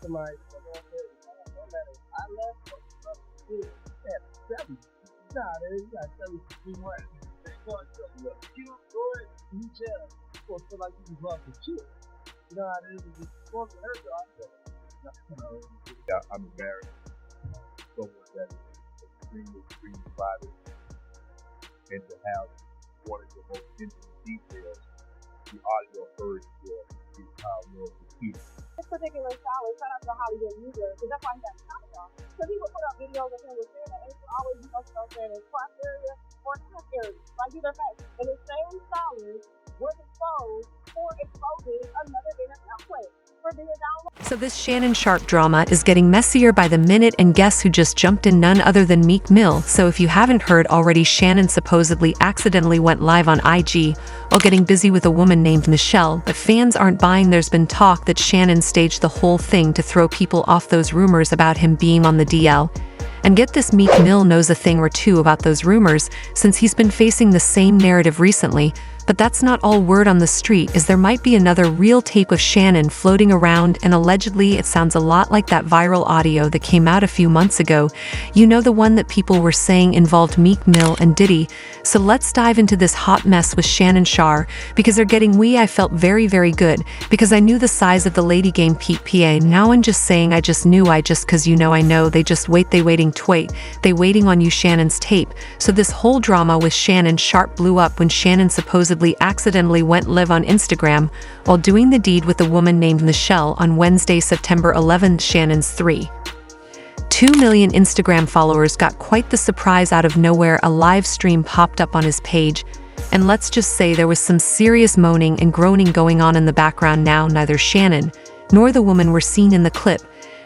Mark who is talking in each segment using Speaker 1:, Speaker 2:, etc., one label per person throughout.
Speaker 1: somebody, no matter I left or something, yeah, tell me. Nah, man, you gotta tell me some free money. Look, you go ahead, you tell. You gonna feel like you was off the shit. You know how it is, it's supposed to hurt you.
Speaker 2: Yeah, I'm embarrassed. Someone that is extremely private, and to have one of the most intimate details, the audio version is how well repeated.
Speaker 3: This particular style, shout out to Hollywood User, because that's why he got shot on. Because he would put up videos of him with Shannon, and he would always be on Shannon's crotch area or top area, like either fact. And the same stylist was exposed for exposing another internet outlet for being down.
Speaker 4: So this Shannon Sharpe drama is getting messier by the minute, and guess who just jumped in? None other than Meek Mill. So if you haven't heard already, Shannon supposedly accidentally went live on IG while getting busy with a woman named Michelle, but fans aren't buying. There's been talk that Shannon staged the whole thing to throw people off those rumors about him being on the DL. And get this, Meek Mill knows a thing or two about those rumors since he's been facing the same narrative recently. But that's not all word on the street, as there might be another real tape of Shannon floating around, and allegedly it sounds a lot like that viral audio that came out a few months ago. You know, the one that people were saying involved Meek Mill and Diddy. So let's dive into this hot mess with Shannon Sharpe, because they're getting I felt very good, because I knew the size of the lady game PPA. Now I'm just saying I just knew, cause you know I know, they just they waiting on you Shannon's tape. So this whole drama with Shannon Sharpe blew up when Shannon supposedly accidentally went live on Instagram while doing the deed with a woman named Michelle on Wednesday, September 11th. Shannon's 3.2 million Instagram followers got quite the surprise out of nowhere. A live stream popped up on his page, and let's just say there was some serious moaning and groaning going on in the background. Now neither Shannon nor the woman were seen in the clip,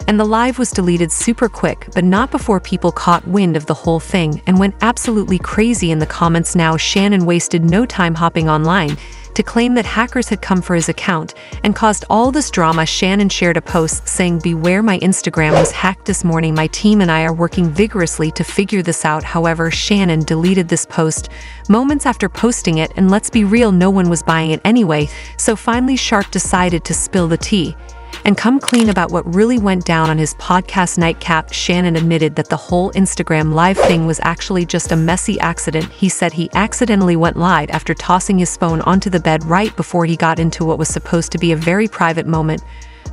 Speaker 4: and the live was deleted super quick, but not before people caught wind of the whole thing and went absolutely crazy in the comments. Now Shannon wasted no time hopping online to claim that hackers had come for his account and caused all this drama. Shannon shared a post saying, "Beware, my Instagram was hacked this morning. My team and I are working vigorously to figure this out." However, Shannon deleted this post moments after posting it, and let's be real, no one was buying it anyway. So finally Sharpe decided to spill the tea and come clean about what really went down on his podcast Nightcap. Shannon admitted that the whole Instagram live thing was actually just a messy accident. He said he accidentally went live after tossing his phone onto the bed right before he got into what was supposed to be a very private moment.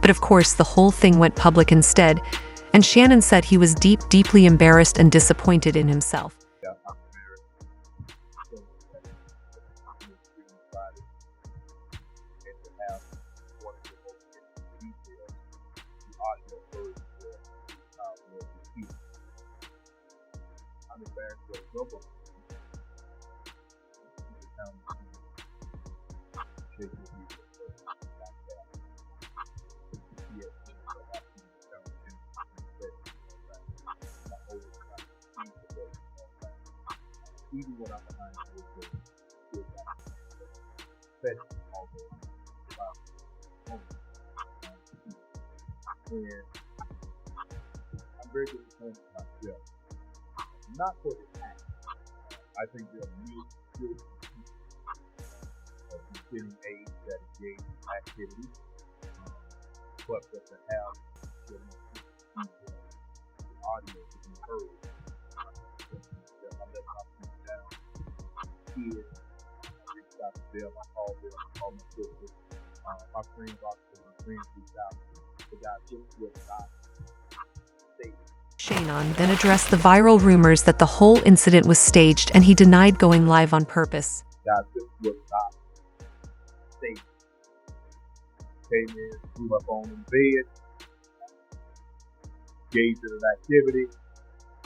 Speaker 4: But of course, the whole thing went public instead, and Shannon said he was deeply embarrassed and disappointed in himself.
Speaker 2: Yeah, I'm embarrassed. I'm extremely private, and to have one of the most intimate details, the audio version is how well repeated. I'm embarrassed for a number of things. Even when I'm behind the still got especially although and I'm very disappointed in myself. Not for the act. I think there are real skilled people of beginning age that engage in activities, but that to have the audio to be heard. Kids, I reached out to them, I called them, I called my sister, my friends reached out, the guy just was not staged.
Speaker 4: Shannon then addressed the viral rumors that the whole incident was staged, and he denied going live on purpose.
Speaker 2: God just was not staged. Came in, threw my phone in bed, engaged in an activity.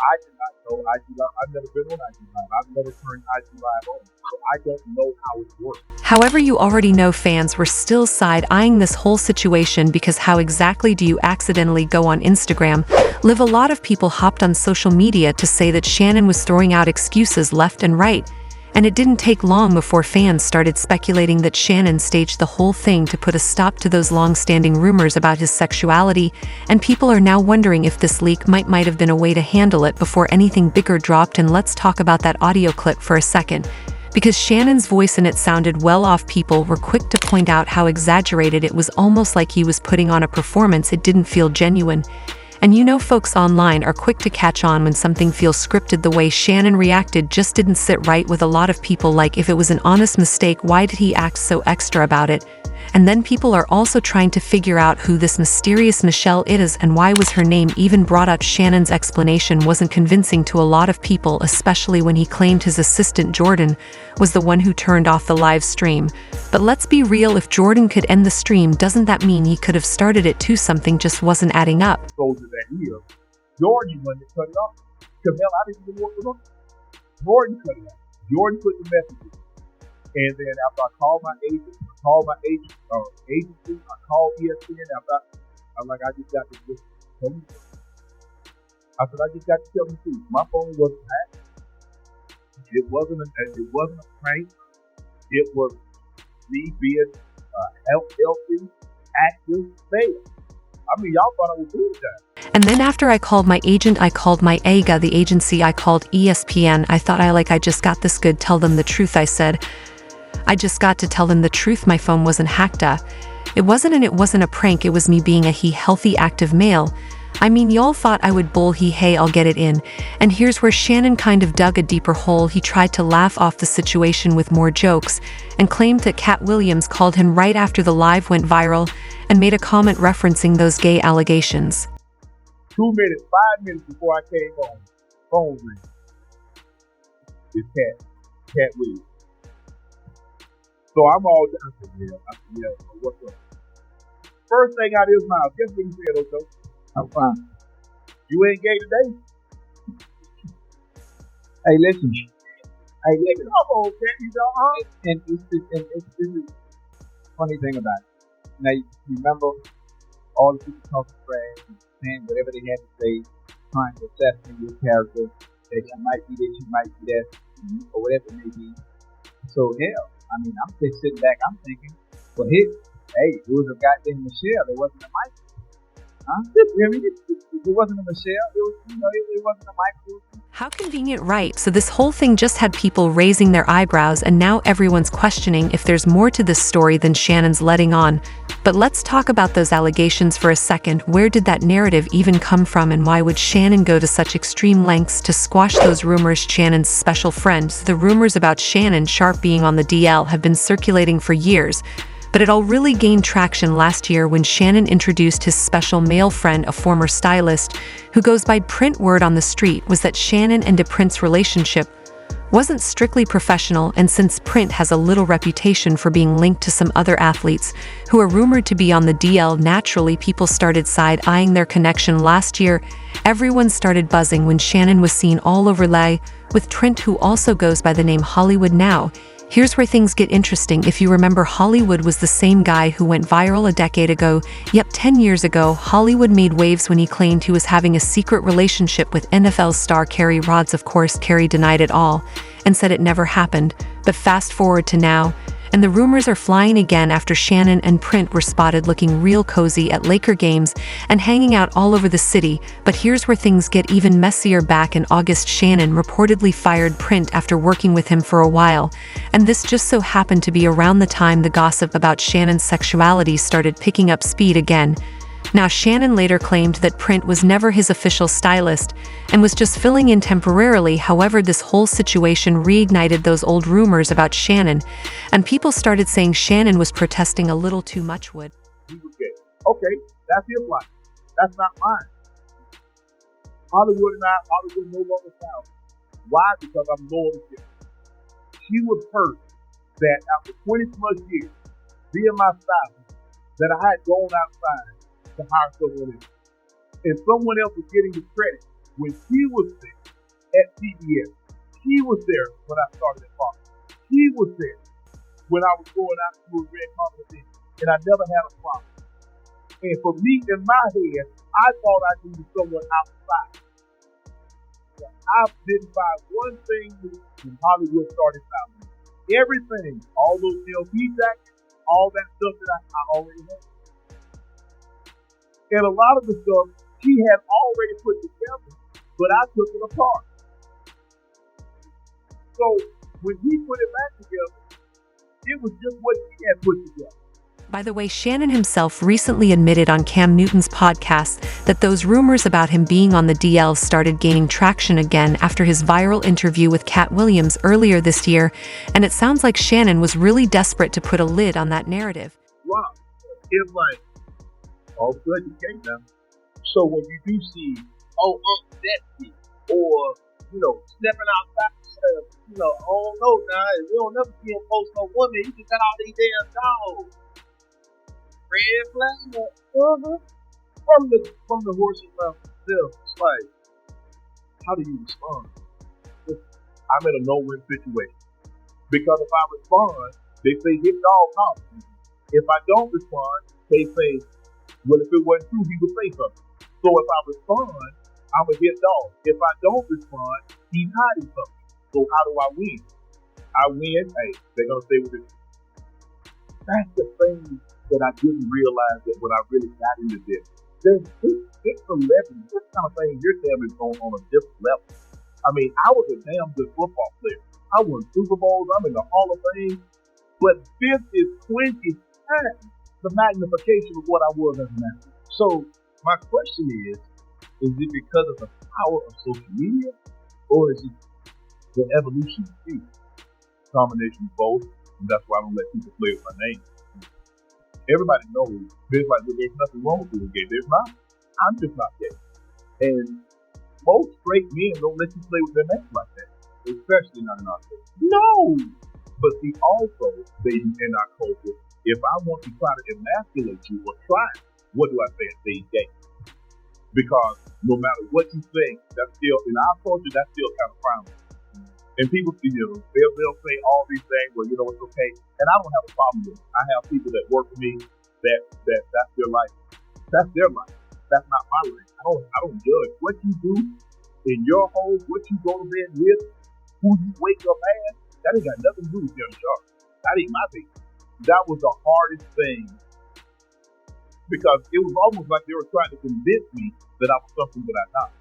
Speaker 2: I did not know IG Live. I've never been on IG Live. I've never turned IG Live on. So I don't know how it works.
Speaker 4: However, you already know fans were still side-eyeing this whole situation, because how exactly do you accidentally go on Instagram live? A lot of people hopped on social media to say that Shannon was throwing out excuses left and right. And it didn't take long before fans started speculating that Shannon staged the whole thing to put a stop to those long-standing rumors about his sexuality, and people are now wondering if this leak might have been a way to handle it before anything bigger dropped. And let's talk about that audio clip for a second. Because Shannon's voice in it sounded well off, people were quick to point out how exaggerated it was, almost like he was putting on a performance. It didn't feel genuine. And you know, folks online are quick to catch on when something feels scripted. The way Shannon reacted just didn't sit right with a lot of people. Like, if it was an honest mistake, why did he act so extra about it? And then people are also trying to figure out who this mysterious Michelle is and why was her name even brought up. Shannon's explanation wasn't convincing to a lot of people, especially when he claimed his assistant Jordan was the one who turned off the live stream. But let's be real, if Jordan could end the stream, doesn't that mean he could have started it too? Something just wasn't adding up.
Speaker 2: Soldier that year, Jordan wanted to cut it off. Camille, I didn't even work with him. Jordan cut it off. Jordan put the messages. And then after I called my agent, agency, I called ESPN. I'm like, I just got to just tell me. I said, I just got to tell the truth. My phone wasn't hacked. It wasn't a prank. It was me being healthy, active, fair. I mean, y'all thought I was doing that.
Speaker 4: And then after I called my agent, I called my AGA, the agency. I called ESPN. I thought I just got this good. Tell them the truth. I said, I just got to tell them the truth. My phone wasn't hacked. It wasn't, and it wasn't a prank. It was me being a healthy, active male. I mean, y'all thought I would bull hey, I'll get it in. And here's where Shannon kind of dug a deeper hole. He tried to laugh off the situation with more jokes and claimed that Cat Williams called him right after the live went viral and made a comment referencing those gay allegations.
Speaker 2: 2 minutes, 5 minutes before I came home, phone ring. It's Cat Williams. So I'm all down. I said, yeah, what's up? First thing out of his mouth, guess what he said, Ocho?
Speaker 1: I'm fine.
Speaker 2: You ain't gay today?
Speaker 1: Hey, listen.
Speaker 2: Come on, Cat, you know,
Speaker 1: And this is funny thing about it. Now, you remember all the people talking trash, saying whatever they had to say, trying to assassinate your character, that you might be this, you might be that, or whatever it may be. So, hell, I mean, I'm just sitting back, I'm thinking, well, hey, it was a goddamn Michelle, it wasn't a Mike. Huh? I mean, it wasn't a Michelle, it wasn't a Mike.
Speaker 4: How convenient, right? So this whole thing just had people raising their eyebrows, and now everyone's questioning if there's more to this story than Shannon's letting on. But let's talk about those allegations for a second. Where did that narrative even come from, and why would Shannon go to such extreme lengths to squash those rumors? Shannon's special friend. The rumors about Shannon Sharpe being on the DL have been circulating for years, but it all really gained traction last year when Shannon introduced his special male friend, a former stylist who goes by Print. Word on the street was that Shannon and Print's relationship wasn't strictly professional, and since Print has a little reputation for being linked to some other athletes who are rumored to be on the DL, naturally people started side-eyeing their connection. Last year, everyone started buzzing when Shannon was seen all over LA with Trent, who also goes by the name Hollywood now. Here's where things get interesting. If you remember, Hollywood was the same guy who went viral a decade ago. Yep, 10 years ago, Hollywood made waves when he claimed he was having a secret relationship with NFL star Kerry Rodds. Of course, Kerry denied it all and said it never happened. But fast forward to now, and the rumors are flying again after Shannon and Print were spotted looking real cozy at Laker games and hanging out all over the city. But here's where things get even messier. Back in August, Shannon reportedly fired Print after working with him for a while, and this just so happened to be around the time the gossip about Shannon's sexuality started picking up speed again. Now, Shannon later claimed that Print was never his official stylist and was just filling in temporarily. However, this whole situation reignited those old rumors about Shannon, and people started saying Shannon was protesting a little too much.
Speaker 2: He was gay. Okay, that's his life. That's not mine. Hollywood no longer found. Why? Because I'm loyal to him. She was hurt that after 20 plus years being my stylist, that I had gone outside to hire someone else. And someone else was getting the credit when she was there at CBS. She was there when I started at Fox. She was there when I was going out to a red carpet event, and I never had a problem. And for me, in my head, I thought I needed someone outside. I didn't buy one thing when Hollywood started out. Everything, all those LP jackets, all that stuff that I already had. And a lot of the stuff she had already put together, but I took it apart. So when he put it back together, it was just what he had put together.
Speaker 4: By the way, Shannon himself recently admitted on Cam Newton's podcast that those rumors about him being on the DL started gaining traction again after his viral interview with Cat Williams earlier this year, and it sounds like Shannon was really desperate to put a lid on that narrative.
Speaker 2: Wow. It's like, all good, you can't now. So when you do see, that or, stepping outside, I don't know now, we don't never see him post no woman, he just got all these damn dogs. Red flag from the horse's mouth itself. It's like, how do you respond? I'm in a no-win situation. Because if I respond, they say hit dog out. If I don't respond, they say, well, if it wasn't true, he would say something. So if I respond, I'm a hit dog. If I don't respond, he's hiding something. So how do I win? I win, hey, they're gonna say what it is. That's the thing that I didn't realize that when I really got into this. There's this celebrity, this kind of thing you're telling is on a different level. I mean, I was a damn good football player. I won Super Bowls, I'm in the Hall of Fame, but this is 20 times the magnification of what I was as an athlete. So my question is it because of the power of social media, or is it the evolution of youth? Combination of both, and that's why I don't let people play with my name. Everybody knows there's nothing wrong with being gay. There's not. I'm just not gay. And most straight men don't let you play with their names like that, especially not in our culture. No! But see, also, in our culture, if I want to try to emasculate you or try, what do I say? I say gay. Because no matter what you think, that's still, in our culture, that's still kind of frowned. And people, they'll say all these things, well, it's okay. And I don't have a problem with it. I have people that work for me that's their life. That's their life. That's not my life. I don't judge what you do in your home, what you go to bed with, who you wake up as. That ain't got nothing to do with Shannon Sharpe. That ain't my thing. That was the hardest thing, because it was almost like they were trying to convince me that I was something that I'm not.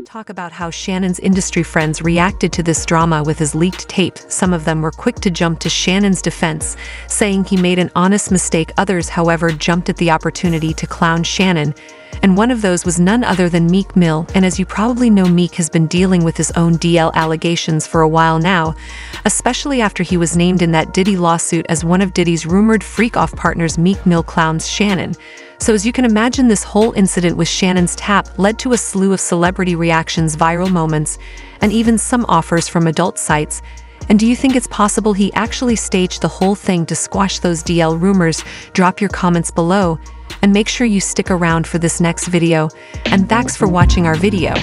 Speaker 4: Talk about how Shannon's industry friends reacted to this drama with his leaked tape. Some of them were quick to jump to Shannon's defense, saying he made an honest mistake. Others, however, jumped at the opportunity to clown Shannon. And one of those was none other than Meek Mill. And as you probably know, Meek has been dealing with his own DL allegations for a while now, especially after he was named in that Diddy lawsuit as one of Diddy's rumored freak-off partners. Meek Mill clowns Shannon. So as you can imagine, this whole incident with Shannon's tap led to a slew of celebrity reactions, viral moments, and even some offers from adult sites. And do you think it's possible he actually staged the whole thing to squash those DL rumors? Drop your comments below, and make sure you stick around for this next video. And thanks for watching our video.